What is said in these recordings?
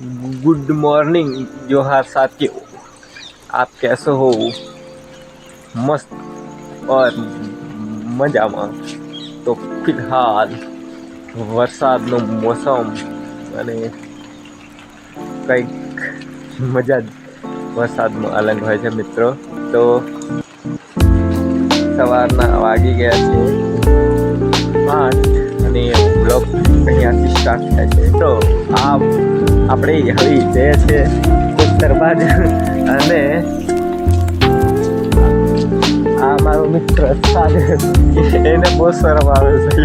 Good morning जोहार साथियों, आप कैसे हो? मस्त और મજામાં. તો ફિલહાલ વરસાદનો મોસમ અને કંઈક મજા જ વરસાદમાં અલગ હોય છે મિત્રો. તો સવારના વાગી ગયા છે 8 અને બ્લોગ અહીંયાથી સ્ટાર્ટ થાય છે. તો આપણે હવે જઈએ છીએ ઉત્તર બાજુ અને આ મારો મિત્ર સાગર, એને બહુ શરમ આવે છે.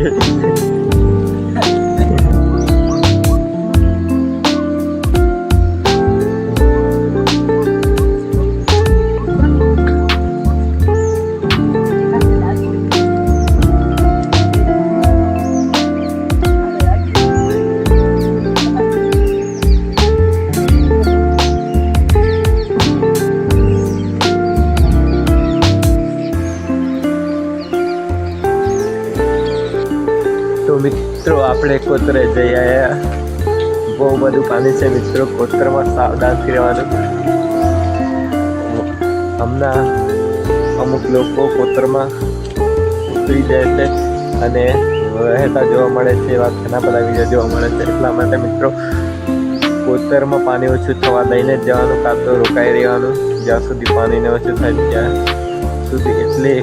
તો મિત્રો આપણે કોતરે જઈ આવ્યા. બહુ બધું પાણી છે મિત્રો. કોતરમાં સાવધાનથી રહેવાનું. હમણાં અમુક લોકો કોતરમાં ઉતરી જાય છે અને વહેતા જોવા મળે છે. એવા ઘણા બધા વિડીયો જોવા મળે છે. એટલા માટે મિત્રો કોતરમાં પાણી ઓછું થવા દઈને જ જવાનું, કાં તો રોકાઈ રહેવાનું જ્યાં સુધી પાણીને ઓછું થાય ત્યાં સુધી. એટલે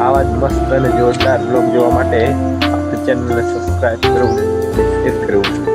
આવા જ મસ્ત અને જોરદાર બ્લોગ જોવા માટે આપણી ચેનલને સબસ્ક્રાઈબ કરવું, શેર કરવું.